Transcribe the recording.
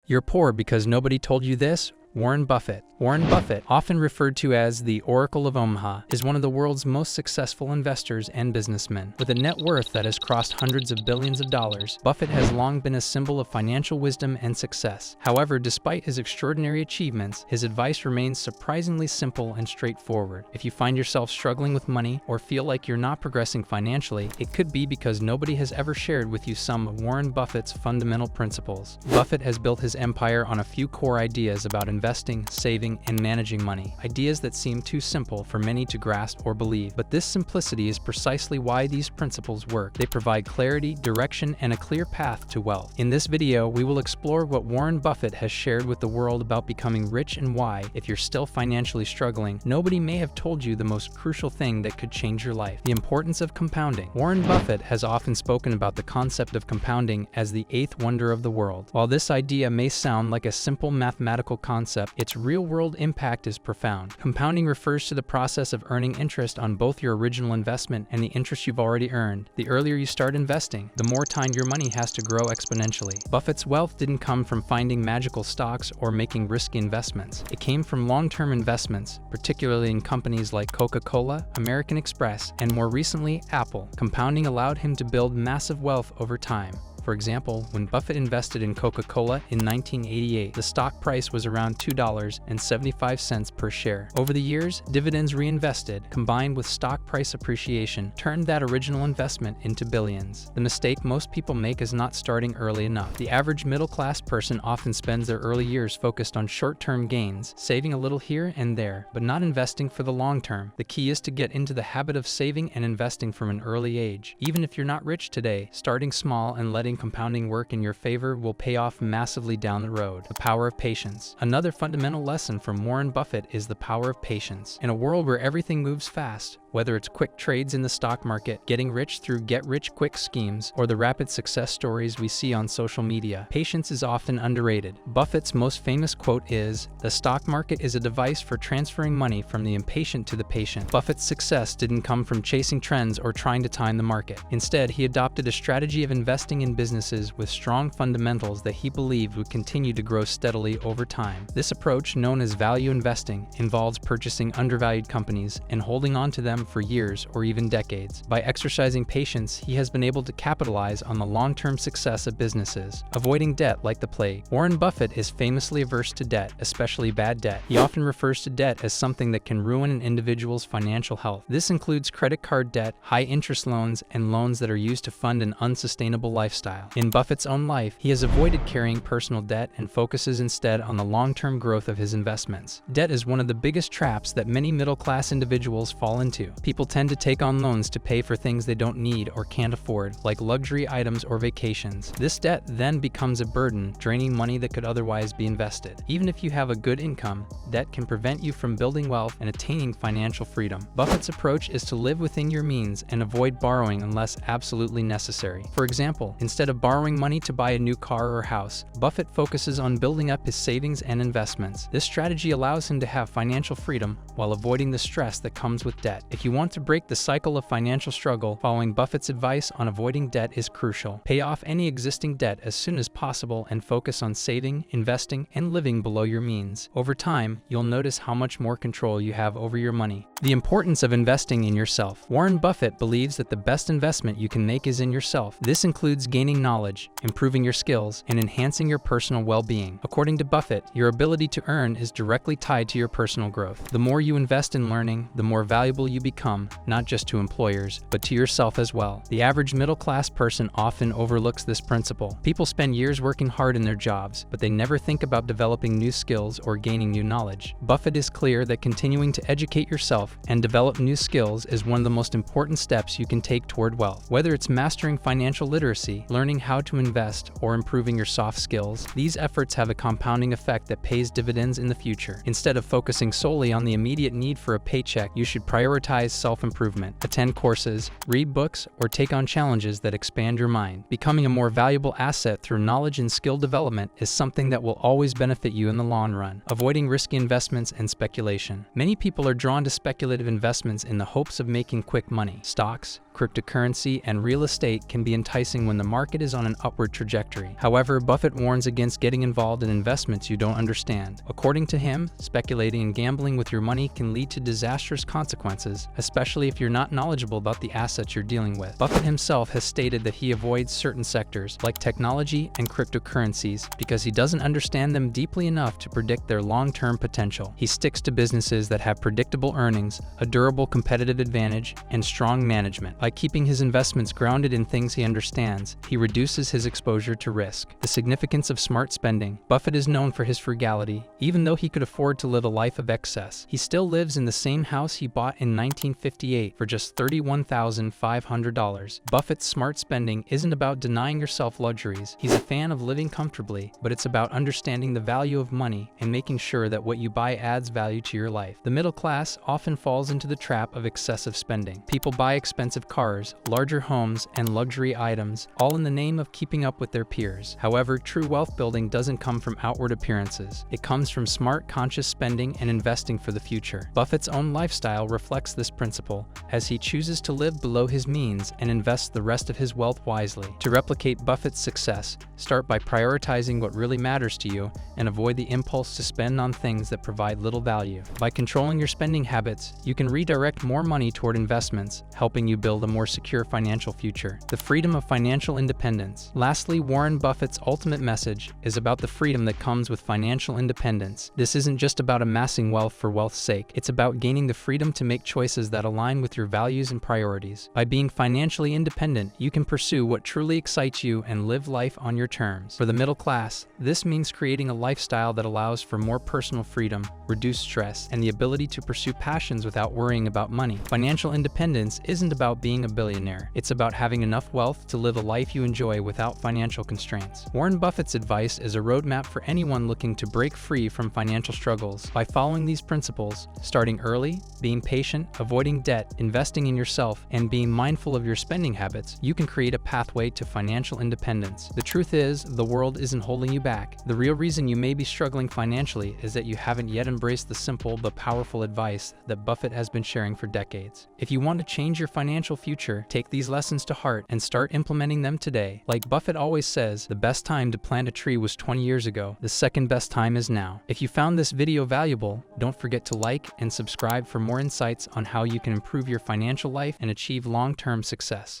You're poor because nobody told you this? Warren Buffett. Warren Buffett, often referred to as the Oracle of Omaha, is one of the world's most successful investors and businessmen. With a net worth that has crossed hundreds of billions of dollars, Buffett has long been a symbol of financial wisdom and success. However, despite his extraordinary achievements, his advice remains surprisingly simple and straightforward. If you find yourself struggling with money or feel like you're not progressing financially, it could be because nobody has ever shared with you some of Warren Buffett's fundamental principles. Buffett has built his empire on a few core ideas about investing, saving, and managing money, ideas that seem too simple for many to grasp or believe. But this simplicity is precisely why these principles work. They provide clarity, direction, and a clear path to wealth. In this video, we will explore what Warren Buffett has shared with the world about becoming rich and why, if you're still financially struggling, nobody may have told you the most crucial thing that could change your life: the importance of compounding. Warren Buffett has often spoken about the concept of compounding as the eighth wonder of the world. While this idea may sound like a simple mathematical concept, its real-world impact is profound. Compounding refers to the process of earning interest on both your original investment and the interest you've already earned. The earlier you start investing, the more time your money has to grow exponentially. Buffett's wealth didn't come from finding magical stocks or making risky investments. It came from long-term investments, particularly in companies like Coca-Cola, American Express, and more recently, Apple. Compounding allowed him to build massive wealth over time. For example, when Buffett invested in Coca-Cola in 1988, the stock price was around $2.75 per share. Over the years, dividends reinvested, combined with stock price appreciation, turned that original investment into billions. The mistake most people make is not starting early enough. The average middle-class person often spends their early years focused on short-term gains, saving a little here and there, but not investing for the long term. The key is to get into the habit of saving and investing from an early age. Even if you're not rich today, starting small and letting compounding work in your favor will pay off massively down the road. The power of patience. Another fundamental lesson from Warren Buffett is the power of patience. In a world where everything moves fast, whether it's quick trades in the stock market, getting rich through get-rich-quick schemes, or the rapid success stories we see on social media, patience is often underrated. Buffett's most famous quote is, "The stock market is a device for transferring money from the impatient to the patient." Buffett's success didn't come from chasing trends or trying to time the market. Instead, he adopted a strategy of investing in businesses with strong fundamentals that he believed would continue to grow steadily over time. This approach, known as value investing, involves purchasing undervalued companies and holding on to them for years or even decades. By exercising patience, he has been able to capitalize on the long-term success of businesses. Avoiding debt like the plague. Warren Buffett is famously averse to debt, especially bad debt. He often refers to debt as something that can ruin an individual's financial health. This includes credit card debt, high-interest loans, and loans that are used to fund an unsustainable lifestyle. In Buffett's own life, he has avoided carrying personal debt and focuses instead on the long-term growth of his investments. Debt is one of the biggest traps that many middle-class individuals fall into. People tend to take on loans to pay for things they don't need or can't afford, like luxury items or vacations. This debt then becomes a burden, draining money that could otherwise be invested. Even if you have a good income, debt can prevent you from building wealth and attaining financial freedom. Buffett's approach is to live within your means and avoid borrowing unless absolutely necessary. For example, instead of borrowing money to buy a new car or house, Buffett focuses on building up his savings and investments. This strategy allows him to have financial freedom while avoiding the stress that comes with debt. If you want to break the cycle of financial struggle, following Buffett's advice on avoiding debt is crucial. Pay off any existing debt as soon as possible and focus on saving, investing, and living below your means. Over time, you'll notice how much more control you have over your money. The importance of investing in yourself. Warren Buffett believes that the best investment you can make is in yourself. This includes gaining knowledge, improving your skills, and enhancing your personal well-being. According to Buffett, your ability to earn is directly tied to your personal growth. The more you invest in learning, the more valuable you become, not just to employers, but to yourself as well. The average middle-class person often overlooks this principle. People spend years working hard in their jobs, but they never think about developing new skills or gaining new knowledge. Buffett is clear that continuing to educate yourself and develop new skills is one of the most important steps you can take toward wealth. Whether it's mastering financial literacy, learning how to invest, or improving your soft skills, these efforts have a compounding effect that pays dividends in the future. Instead of focusing solely on the immediate need for a paycheck, you should prioritize self-improvement, attend courses, read books, or take on challenges that expand your mind. Becoming a more valuable asset through knowledge and skill development is something that will always benefit you in the long run. Avoiding risky investments and speculation. Many people are drawn to speculative investments in the hopes of making quick money. Stocks, cryptocurrency, and real estate can be enticing when the market is on an upward trajectory. However, Buffett warns against getting involved in investments you don't understand. According to him, speculating and gambling with your money can lead to disastrous consequences, especially if you're not knowledgeable about the assets you're dealing with. Buffett himself has stated that he avoids certain sectors, like technology and cryptocurrencies, because he doesn't understand them deeply enough to predict their long-term potential. He sticks to businesses that have predictable earnings, a durable competitive advantage, and strong management. By keeping his investments grounded in things he understands, he reduces his exposure to risk. The significance of smart spending. Buffett is known for his frugality. Even though he could afford to live a life of excess, he still lives in the same house he bought in 1958 for just $31,500. Buffett's smart spending isn't about denying yourself luxuries. He's a fan of living comfortably, but it's about understanding the value of money and making sure that what you buy adds value to your life. The middle class often falls into the trap of excessive spending. People buy expensive cars, larger homes, and luxury items, all in the name of keeping up with their peers. However, true wealth building doesn't come from outward appearances. It comes from smart, conscious spending and investing for the future. Buffett's own lifestyle reflects this principle, as he chooses to live below his means and invest the rest of his wealth wisely. To replicate Buffett's success, start by prioritizing what really matters to you and avoid the impulse to spend on things that provide little value. By controlling your spending habits, you can redirect more money toward investments, helping you build a more secure financial future. The freedom of financial independence. Lastly, Warren Buffett's ultimate message is about the freedom that comes with financial independence. This isn't just about amassing wealth for wealth's sake. It's about gaining the freedom to make choices that align with your values and priorities. By being financially independent, you can pursue what truly excites you and live life on your terms. For the middle class, this means creating a lifestyle that allows for more personal freedom, reduced stress, and the ability to pursue passions without worrying about money. Financial independence isn't about being a billionaire. It's about having enough wealth to live a life you enjoy without financial constraints. Warren Buffett's advice is a roadmap for anyone looking to break free from financial struggles. By following these principles, starting early, being patient, avoiding debt, investing in yourself, and being mindful of your spending habits, you can create a pathway to financial independence. The truth is, the world isn't holding you back. The real reason you may be struggling financially is that you haven't yet embraced the simple but powerful advice that Buffett has been sharing for decades. If you want to change your financial future, take these lessons to heart and start implementing them today. Like Buffett always says, the best time to plant a tree was 20 years ago. The second best time is now. If you found this video valuable, don't forget to like and subscribe for more insights on how you can improve your financial life and achieve long-term success.